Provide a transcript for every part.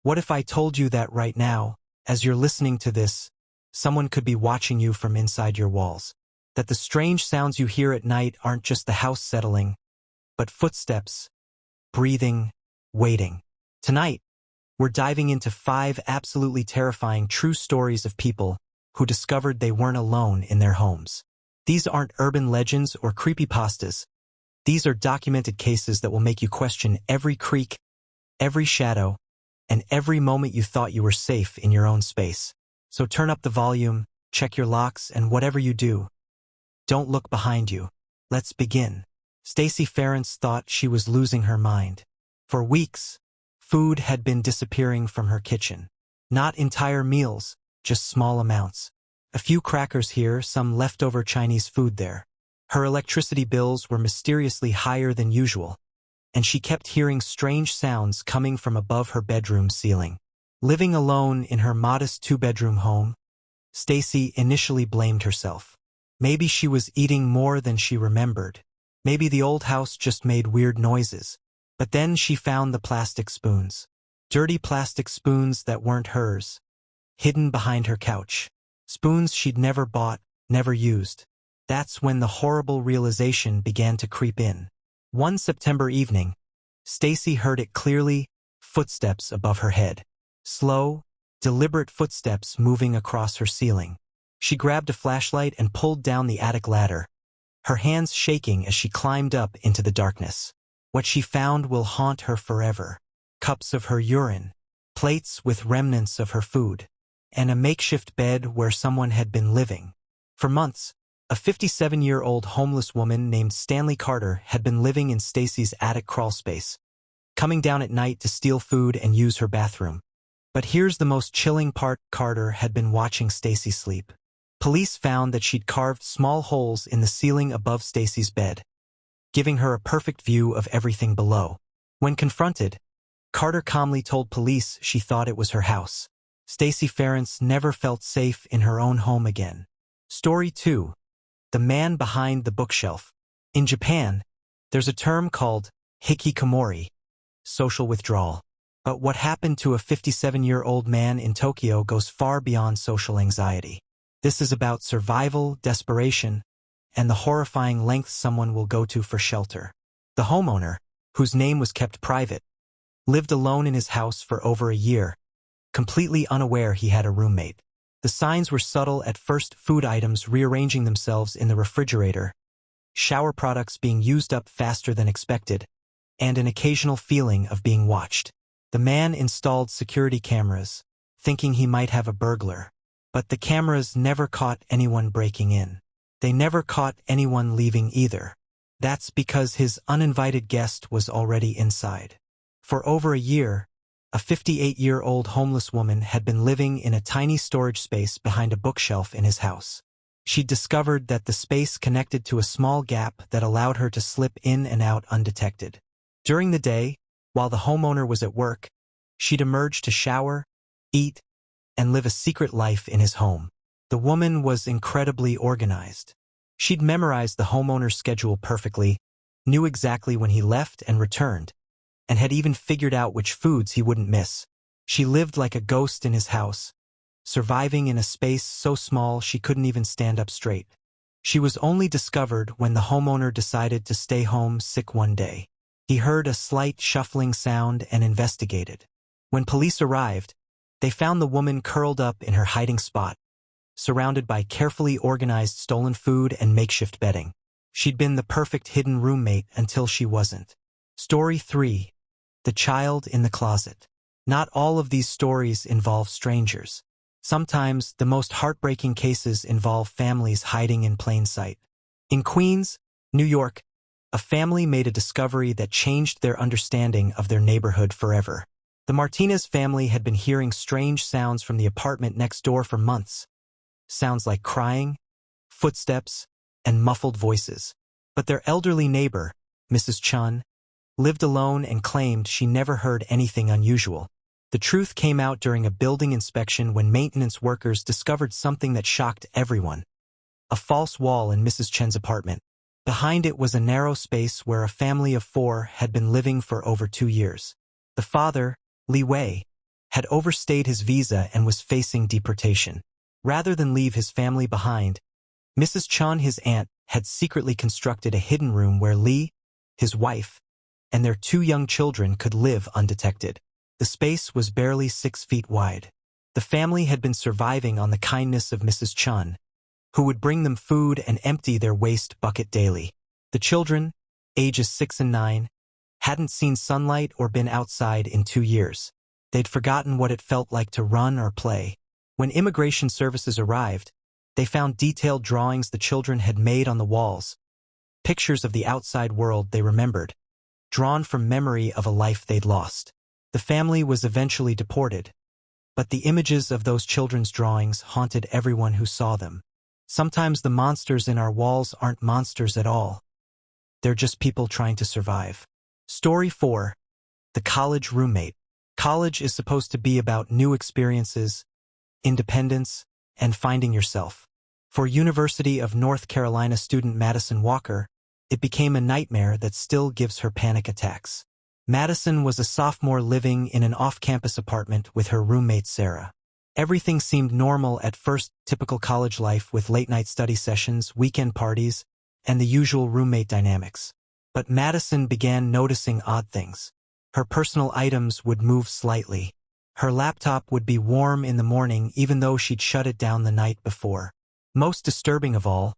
What if I told you that right now, as you're listening to this, someone could be watching you from inside your walls? That the strange sounds you hear at night aren't just the house settling, but footsteps, breathing, waiting. Tonight, we're diving into 5 absolutely terrifying true stories of people who discovered they weren't alone in their homes. These aren't urban legends or creepypastas. These are documented cases that will make you question every creak, every shadow, and every moment you thought you were safe in your own space. So turn up the volume, check your locks, and whatever you do, don't look behind you. Let's begin. Stacy Ferrance thought she was losing her mind. For weeks, food had been disappearing from her kitchen. Not entire meals, just small amounts. A few crackers here, some leftover Chinese food there. Her electricity bills were mysteriously higher than usual, and she kept hearing strange sounds coming from above her bedroom ceiling. Living alone in her modest 2-bedroom home, Stacy initially blamed herself. Maybe she was eating more than she remembered. Maybe the old house just made weird noises. But then she found the plastic spoons. Dirty plastic spoons that weren't hers, hidden behind her couch. Spoons she'd never bought, never used. That's when the horrible realization began to creep in. One September evening, Stacy heard it clearly, footsteps above her head. Slow, deliberate footsteps moving across her ceiling. She grabbed a flashlight and pulled down the attic ladder, her hands shaking as she climbed up into the darkness. What she found will haunt her forever. Cups of her urine, plates with remnants of her food, and a makeshift bed where someone had been living. For months, a 57-year-old homeless woman named Stanley Carter had been living in Stacy's attic crawlspace, coming down at night to steal food and use her bathroom. But here's the most chilling part: Carter had been watching Stacy sleep. Police found that she'd carved small holes in the ceiling above Stacy's bed, giving her a perfect view of everything below. When confronted, Carter calmly told police she thought it was her house. Stacy Ferrance never felt safe in her own home again. Story 2. The Man Behind the Bookshelf. In Japan, there's a term called hikikomori, social withdrawal. But what happened to a 57-year-old man in Tokyo goes far beyond social anxiety. This is about survival, desperation, and the horrifying lengths someone will go to for shelter. The homeowner, whose name was kept private, lived alone in his house for over a year, completely unaware he had a roommate. The signs were subtle at first: food items rearranging themselves in the refrigerator, shower products being used up faster than expected, and an occasional feeling of being watched. The man installed security cameras, thinking he might have a burglar. But the cameras never caught anyone breaking in. They never caught anyone leaving either. That's because his uninvited guest was already inside. For over a year, a 58-year-old homeless woman had been living in a tiny storage space behind a bookshelf in his house. She'd discovered that the space connected to a small gap that allowed her to slip in and out undetected. During the day, while the homeowner was at work, she'd emerge to shower, eat, and live a secret life in his home. The woman was incredibly organized. She'd memorized the homeowner's schedule perfectly, knew exactly when he left and returned, and had even figured out which foods he wouldn't miss. She lived like a ghost in his house, surviving in a space so small she couldn't even stand up straight. She was only discovered when the homeowner decided to stay home sick one day. He heard a slight shuffling sound and investigated. When police arrived, they found the woman curled up in her hiding spot, surrounded by carefully organized stolen food and makeshift bedding. She'd been the perfect hidden roommate until she wasn't. Story 3. The Child in the Closet. Not all of these stories involve strangers. Sometimes the most heartbreaking cases involve families hiding in plain sight. In Queens, New York, a family made a discovery that changed their understanding of their neighborhood forever. The Martinez family had been hearing strange sounds from the apartment next door for months. Sounds like crying, footsteps, and muffled voices. But their elderly neighbor, Mrs. Chun, lived alone and claimed she never heard anything unusual. The truth came out during a building inspection when maintenance workers discovered something that shocked everyone. A false wall in Mrs. Chen's apartment. Behind it was a narrow space where a family of 4 had been living for over 2 years. The father, Li Wei, had overstayed his visa and was facing deportation. Rather than leave his family behind, Mrs. Chun, his aunt, had secretly constructed a hidden room where Lee, his wife, and their 2 young children could live undetected. The space was barely 6 feet wide. The family had been surviving on the kindness of Mrs. Chun, who would bring them food and empty their waste bucket daily. The children, ages 6 and 9, hadn't seen sunlight or been outside in 2 years. They'd forgotten what it felt like to run or play. When immigration services arrived, they found detailed drawings the children had made on the walls, pictures of the outside world they remembered, drawn from memory of a life they'd lost. The family was eventually deported, but the images of those children's drawings haunted everyone who saw them. Sometimes the monsters in our walls aren't monsters at all. They're just people trying to survive. Story 4. The College Roommate. College is supposed to be about new experiences, independence, and finding yourself. For University of North Carolina student Madison Walker, it became a nightmare that still gives her panic attacks. Madison was a sophomore living in an off-campus apartment with her roommate Sarah. Everything seemed normal at first, typical college life with late-night study sessions, weekend parties, and the usual roommate dynamics. But Madison began noticing odd things. Her personal items would move slightly. Her laptop would be warm in the morning even though she'd shut it down the night before. Most disturbing of all,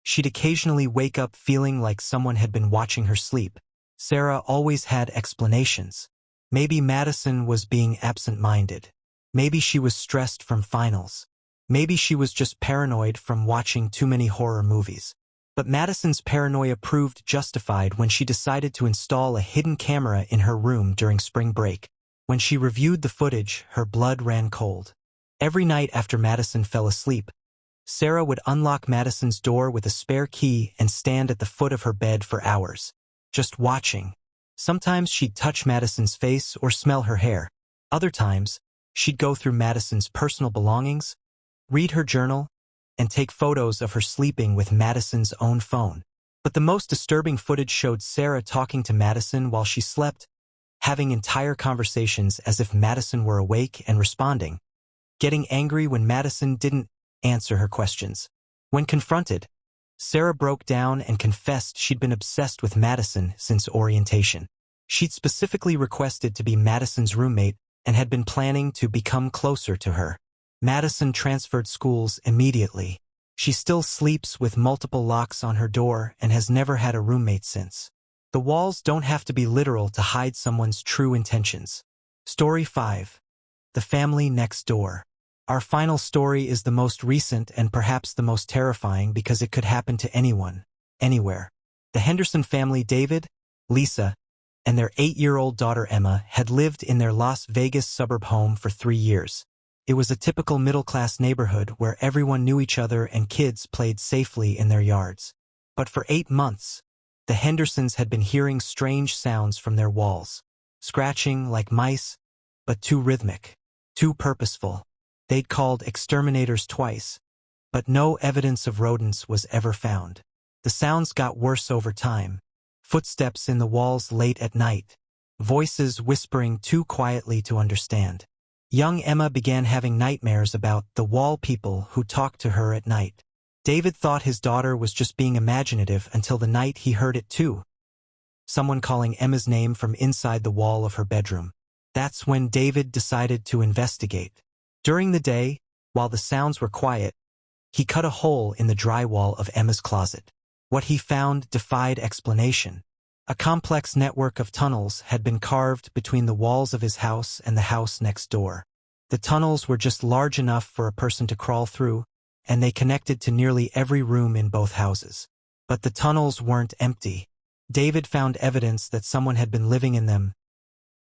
she'd occasionally wake up feeling like someone had been watching her sleep. Sarah always had explanations. Maybe Madison was being absent-minded. Maybe she was stressed from finals. Maybe she was just paranoid from watching too many horror movies. But Madison's paranoia proved justified when she decided to install a hidden camera in her room during spring break. When she reviewed the footage, her blood ran cold. Every night after Madison fell asleep, Sarah would unlock Madison's door with a spare key and stand at the foot of her bed for hours, just watching. Sometimes she'd touch Madison's face or smell her hair. Other times, she'd go through Madison's personal belongings, read her journal, and take photos of her sleeping with Madison's own phone. But the most disturbing footage showed Sarah talking to Madison while she slept, having entire conversations as if Madison were awake and responding, getting angry when Madison didn't answer her questions. When confronted, Sarah broke down and confessed she'd been obsessed with Madison since orientation. She'd specifically requested to be Madison's roommate and had been planning to become closer to her. Madison transferred schools immediately. She still sleeps with multiple locks on her door and has never had a roommate since. The walls don't have to be literal to hide someone's true intentions. Story 5. The Family Next Door. Our final story is the most recent and perhaps the most terrifying because it could happen to anyone, anywhere. The Henderson family, David, Lisa, and their 8-year-old daughter Emma had lived in their Las Vegas suburb home for 3 years. It was a typical middle-class neighborhood where everyone knew each other and kids played safely in their yards. But for 8 months, the Hendersons had been hearing strange sounds from their walls, scratching like mice, but too rhythmic, too purposeful. They'd called exterminators twice, but no evidence of rodents was ever found. The sounds got worse over time. Footsteps in the walls late at night, voices whispering too quietly to understand. Young Emma began having nightmares about the wall people who talked to her at night. David thought his daughter was just being imaginative until the night he heard it too. Someone calling Emma's name from inside the wall of her bedroom. That's when David decided to investigate. During the day, while the sounds were quiet, he cut a hole in the drywall of Emma's closet. What he found defied explanation. A complex network of tunnels had been carved between the walls of his house and the house next door. The tunnels were just large enough for a person to crawl through, and they connected to nearly every room in both houses. But the tunnels weren't empty. David found evidence that someone had been living in them.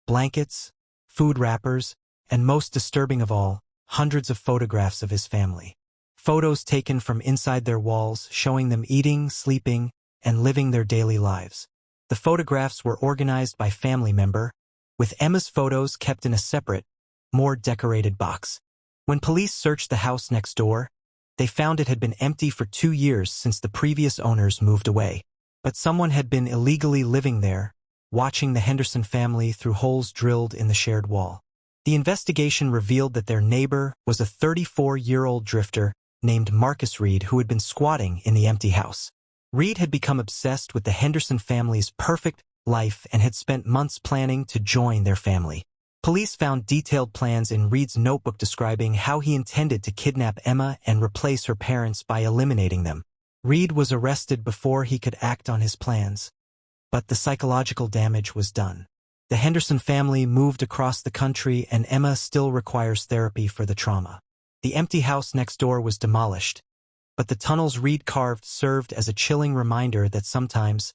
Blankets, food wrappers, and most disturbing of all, hundreds of photographs of his family. Photos taken from inside their walls showing them eating, sleeping, and living their daily lives. The photographs were organized by family member, with Emma's photos kept in a separate, more decorated box. When police searched the house next door, they found it had been empty for 2 years since the previous owners moved away. But someone had been illegally living there, watching the Henderson family through holes drilled in the shared wall. The investigation revealed that their neighbor was a 34-year-old drifter named Marcus Reed who had been squatting in the empty house. Reed had become obsessed with the Henderson family's perfect life and had spent months planning to join their family. Police found detailed plans in Reed's notebook describing how he intended to kidnap Emma and replace her parents by eliminating them. Reed was arrested before he could act on his plans, but the psychological damage was done. The Henderson family moved across the country and Emma still requires therapy for the trauma. The empty house next door was demolished, but the tunnels Reed carved served as a chilling reminder that sometimes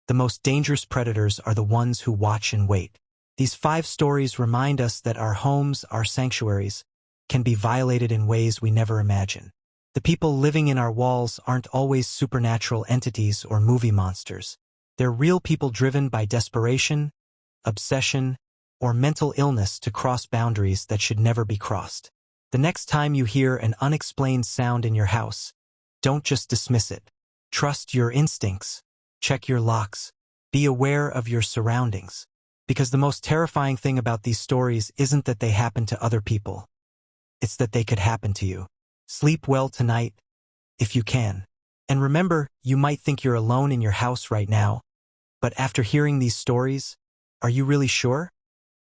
the most dangerous predators are the ones who watch and wait. These 5 stories remind us that our homes, our sanctuaries, can be violated in ways we never imagine. The people living in our walls aren't always supernatural entities or movie monsters. They're real people driven by desperation, obsession, or mental illness to cross boundaries that should never be crossed. The next time you hear an unexplained sound in your house, don't just dismiss it. Trust your instincts. Check your locks. Be aware of your surroundings. Because the most terrifying thing about these stories isn't that they happen to other people. It's that they could happen to you. Sleep well tonight, if you can. And remember, you might think you're alone in your house right now, but after hearing these stories, are you really sure?